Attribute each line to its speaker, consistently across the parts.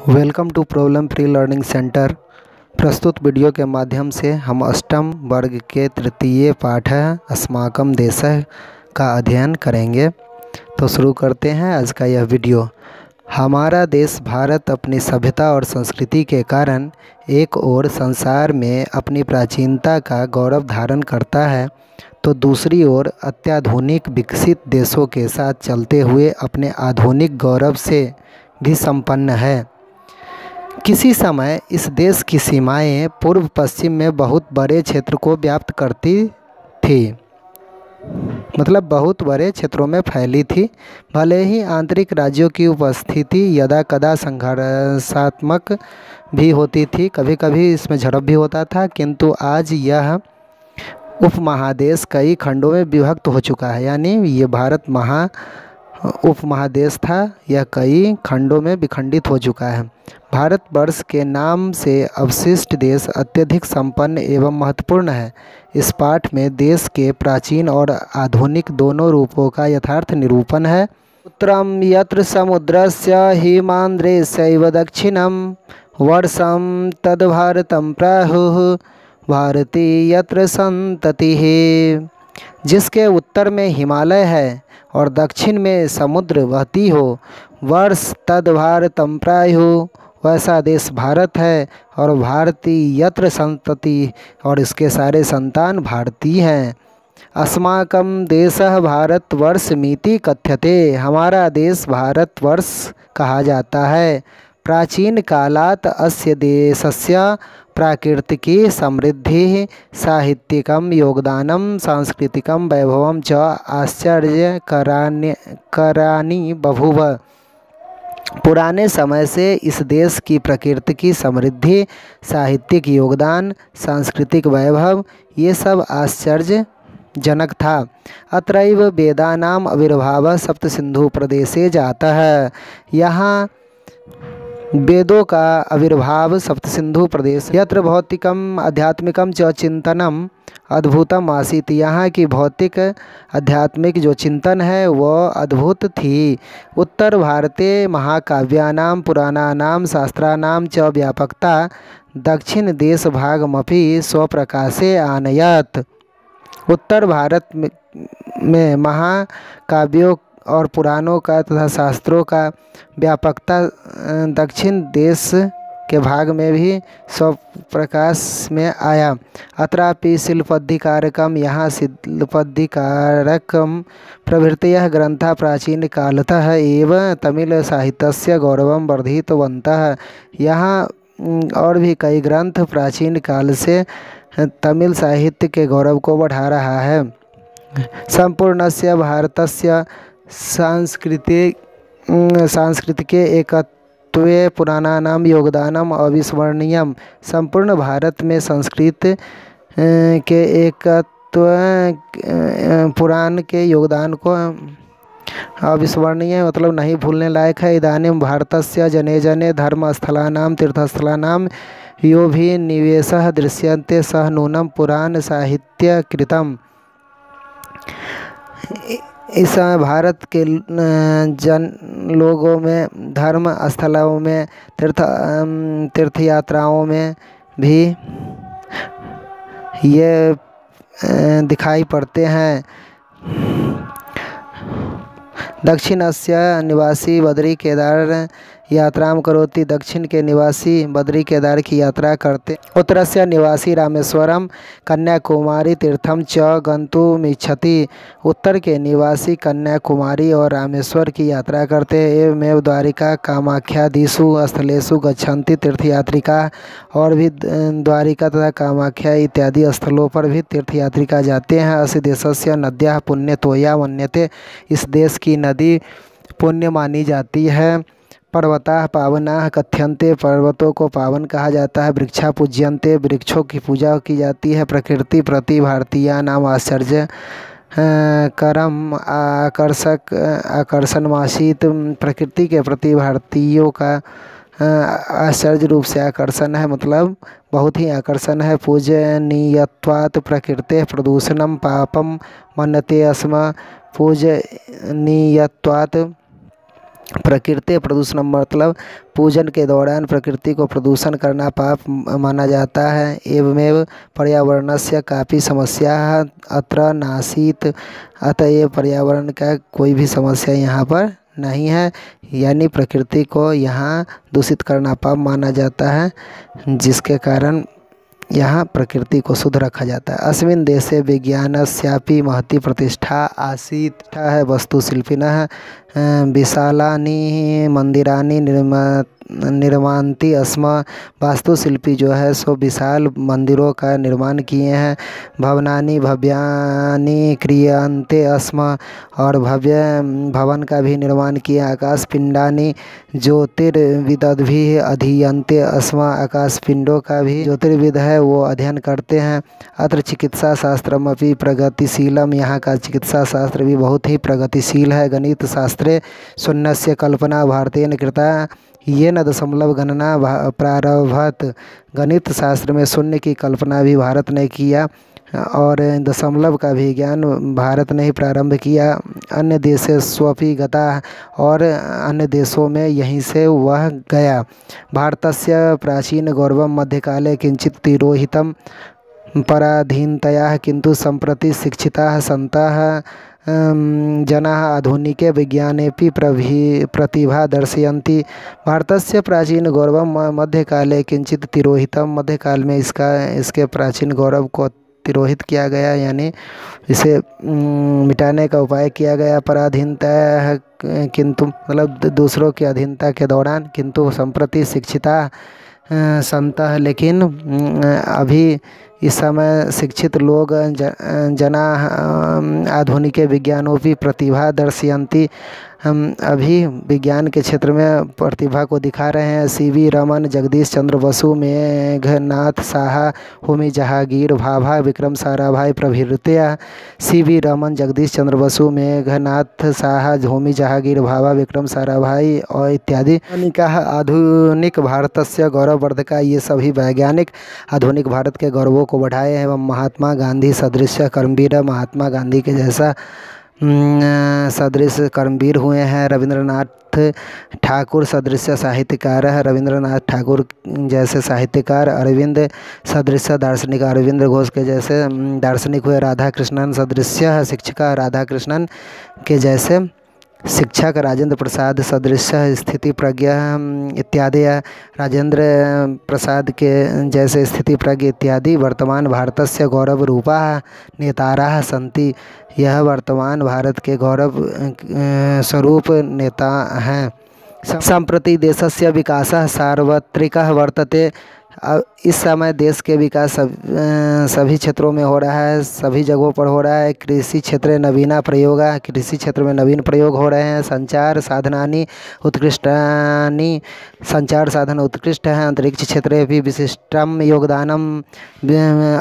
Speaker 1: Welcome to problem free learning centre. प्रस्तुत video के माध्यम से हम अष्टम वर्ग के तृतीय पाठ अस्माकं देशः का अध्ययन करेंगे। तो शुरू करते हैं आज का यह वीडियो। हमारा देश भारत अपनी सभ्यता और संस्कृति के कारण एक ओर संसार में अपनी प्राचीनता का गौरव धारण करता है, तो दूसरी ओर अत्याधुनिक विकसित देशों के साथ चलते हुए अपने आधुनिक गौरव से भी संपन्न है। किसी समय इस देश की सीमाएं पूर्व पश्चिम में बहुत बड़े क्षेत्र को व्याप्त करती थी, मतलब बहुत बड़े क्षेत्रों में फैली थी। भले ही आंतरिक राज्यों की उपस्थिति यदा कदा संघर्षात्मक भी होती थी, कभी कभी इसमें झड़प भी होता था, किंतु आज यह उपमहादेश कई खंडों में विभक्त हो चुका है। यानी ये भारत उपमहादेश था, यह कई खंडों में विखंडित हो चुका है। भारतवर्ष के नाम से अवशिष्ट देश अत्यधिक संपन्न एवं महत्वपूर्ण है। इस पाठ में देश के प्राचीन और आधुनिक दोनों रूपों का यथार्थ निरूपण है। उत्तरम यत्र समुद्रस्य हिमांद्रेशैव दक्षिणम वर्षम तद् भारतं प्राहुः भारती यत्र संततिः। जिसके उत्तर में हिमालय है और दक्षिण में समुद्र बहती हो, वर्ष तद् भारतं प्रायुः, वैसा देश भारत है, और भारती यत्र संतति, और इसके सारे संतान भारतीय हैं। अस्माकं देशः भारतवर्षमिति कथ्यते, हमारा देश भारतवर्ष कहा जाता है। प्राचीन कालात् अस्य देशस्य प्राकृतिकी समृद्धि, साहित्यिकं योगदानं, सांस्कृतिकं वैभवं च आश्चर्यकरानि बभूव। पुराने समय से इस देश की प्रकृति की समृद्धि, साहित्यिक योगदान, सांस्कृतिक वैभव, ये सब आश्चर्यजनक था। अत्रैव वेदानाम आविर्भावः सप्त सिंधु प्रदेशे जाता है, यहाँ वेदों का आविर्भाव सप्त सिंधु प्रदेश। यत्र भौतिकम आध्यात्मिकम च चिंतनम अद्भुतम आसीत, यहाँ की भौतिक आध्यात्मिक जो चिंतन है वह अद्भुत थी। उत्तर भारते महाकाव्यानां पुराणानां शास्त्राणां च व्यापकता दक्षिण देश भागमपि स्वप्रकाशे आनयत। उत्तर भारत में महाकाव्यों और पुराणों का तथा शास्त्रों का व्यापकता दक्षिण देश के भाग में भी स्वप्रकाश में आया। अत्रापि शिल्पाधिकारकम, यहाँ शिल्पाधिकारकम प्रभृतयः ग्रंथा प्राचीन कालतः एव तमिल साहित्यस्य गौरवं वर्धितवन्तः, यहाँ और भी कई ग्रंथ प्राचीन काल से तमिल साहित्य के गौरव को बढ़ा रहा है। संपूर्णस्य भारतस्य सांस्कृतिके एकत्वे पुराणानां योगदानम अविस्मरणीयम, संपूर्ण भारत में संस्कृत के एकत्व पुराण के योगदान को अविस्मरणीय मतलब नहीं भूलने लायक है। इदानीं भारतस्य जने जने धर्मस्थलानां तीर्थस्थलानां यो भी निवेशः दृश्यन्ते सह नूनं पुराण साहित्यकृतम्। इस समय भारत के लोगों में धर्म स्थलों में तीर्थ यात्राओं में भी ये दिखाई पड़ते हैं। दक्षिणस्य निवासी बद्री केदार यात्रां करोति, दक्षिण के निवासी बद्री केदार की यात्रा करते। उत्तरस्य निवासी रामेश्वरम कन्याकुमारी तीर्थम च गन्तुमिच्छति, उत्तर के निवासी कन्याकुमारी और रामेश्वर की यात्रा करते। एवमेव द्वारिका कामाख्यादिषु स्थलेषु गच्छन्ति तीर्थयात्रिका, और भी द्वारिका तथा कामाख्या इत्यादि स्थलों पर भी तीर्थयात्रिका जाते हैं। अस्य देशस्य नद्यः पुण्यतोया मन्यते, इस देश की नदी पुण्य मानी जाती है। पर्वताः पावनाः कथ्यन्ते, पर्वतों को पावन कहा जाता है। वृक्षा पूज्यन्ते, वृक्षों की पूजा की जाती है। प्रकृति प्रति भारतीयानाम आश्चर्य करम आकर्षणमासीत, प्रकृति के प्रति भारतीयों का आश्चर्य रूप से आकर्षण है, मतलब बहुत ही आकर्षण है। पूजनीयत्वात् प्रकृतेः प्रदूषणं पापं मन्यते स्म, पूजनीयत्वात् प्रकृति प्रदूषण मतलब पूजन के दौरान प्रकृति को प्रदूषण करना पाप माना जाता है। एवमेव पर्यावरणस्य काफ़ी समस्या अत्र नासीत, अतएव पर्यावरण का कोई भी समस्या यहाँ पर नहीं है, यानी प्रकृति को यहाँ दूषित करना पाप माना जाता है, जिसके कारण यहाँ प्रकृति को शुद्ध रखा जाता है। अस्मिन् देशे विज्ञानस्यापि महती प्रतिष्ठा आसीत् है। वास्तुशिल्पिनः विशालानि मंदिरानि निर्मान्ति स्म। वास्तुशिल्पी जो है सो विशाल मंदिरों का निर्माण किए हैं। भवनानि भव्यानि क्रियन्ते स्म, और भव्य भवन का भी निर्माण किया। आकाशपिंडानि ज्योतिर्विदभिः अधीयन्ते स्म। आकाशपिंडों का भी ज्योतिर्विद है वो अध्ययन करते हैं। अत्र चिकित्सा शास्त्रमपि प्रगतिशीलम, यहाँ का चिकित्सा शास्त्र भी बहुत ही प्रगतिशील है। गणित शास्त्रे शून्यस्य कल्पना भारतेन कृता येन दशमलव गणना प्रारभत। गणित शास्त्र में शून्य की कल्पना भी भारत ने किया और दशमलव का भी ज्ञान भारत ने ही प्रारंभ किया। अन्य देशेष्वपि गता, और अन्य देशों में यहीं से वह गया। भारतस्य प्राचीन गौरवं मध्यकाले किंचित तिरोहितं पराधीनतया, किंतु सम्प्रति शिक्षिताः सन्तः जनाः आधुनिके विज्ञानेपि प्रतिभा दर्शयन्ति। भारतस्य प्राचीन गौरवं मध्यकाले किंचित तिरोहितं, मध्यकाल में इसके प्राचीन गौरव को तिरोहित किया गया, यानी इसे मिटाने का उपाय किया गया। पराधीनता है किंतु मतलब दूसरों की अधीनता के दौरान, किंतु संप्रति शिक्षिता संतः, लेकिन अभी इस समय शिक्षित लोग जना आधुनिक विज्ञानोपि प्रतिभा दर्शयन्ति, हम अभी विज्ञान के क्षेत्र में प्रतिभा को दिखा रहे हैं। सीवी रमन, जगदीश चंद्र बसु, मेघनाथ साहा, होमी जहांगीर भाभा, विक्रम साराभाई प्रभृतयः। सीवी रमन, जगदीश चंद्र बसु, मेघनाथ साहा, होमी जहांगीर भाभा, विक्रम साराभाई और इत्यादि वैज्ञानिकाः आधुनिक भारतस्य गौरववर्धका। ये सभी वैज्ञानिक आधुनिक भारत के गौरवों को बढ़ाए हैं। एवं महात्मा गांधी सदृश कर्मवीर, महात्मा गांधी के जैसा सदृश कर्मवीर हुए हैं। रविंद्रनाथ ठाकुर सदृश साहित्यकार है, रविंद्रनाथ ठाकुर जैसे साहित्यकार। अरविंद सदृश दार्शनिक, अरविंद घोष के जैसे दार्शनिक हुए। राधा कृष्णन सदृश शिक्षिका, राधा कृष्णन के जैसे शिक्षक। राजेंद्र प्रसाद सदृश स्थिति प्रज्ञा इत्यादि, राजेंद्र प्रसाद के जैसे स्थिति प्रज्ञ इत्यादि वर्तमान भारतस्य गौरव रूपा नेताराः सन्ति। यह वर्तमान भारत के गौरव स्वरूप नेता हैं। सम्प्रति देशस्य विकासः सार्वत्रिकः वर्तते। इस समय देश के विकास सभी क्षेत्रों में हो रहा है, सभी जगहों पर हो रहा है। कृषि क्षेत्र नवीना प्रयोग, कृषि क्षेत्र में नवीन प्रयोग हो रहे हैं। संचार साधनानि उत्कृष्टानि, संचार साधन उत्कृष्ट हैं। अंतरिक्ष क्षेत्रे भी विशिष्टम योगदानम,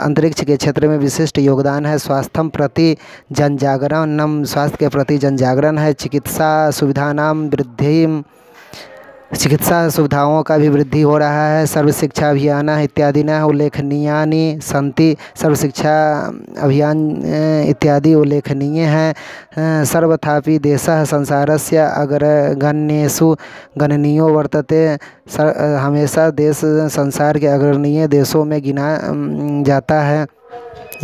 Speaker 1: अंतरिक्ष के क्षेत्र में विशिष्ट योगदान है। स्वास्थ्यम प्रति जनजागरणम, स्वास्थ्य के प्रति जनजागरण है। चिकित्सा सुविधानाम वृद्धि, चिकित्सा सुविधाओं का भी वृद्धि हो रहा है। सर्व शिक्षा अभियान इत्यादि न उल्लेखनीयानि सन्ति, सर्व शिक्षा अभियान इत्यादि उल्लेखनीय हैं। सर्वथापि देशः संसारस्य अग्रगण्येषु गणनीयो वर्तते। हमेशा देश संसार के अग्रणीय देशों में गिना जाता है।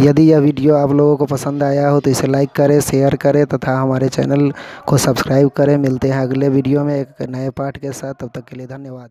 Speaker 1: यदि यह वीडियो आप लोगों को पसंद आया हो तो इसे लाइक करें, शेयर करें तथा हमारे चैनल को सब्सक्राइब करें। मिलते हैं अगले वीडियो में एक नए पाठ के साथ, तब तक के लिए धन्यवाद।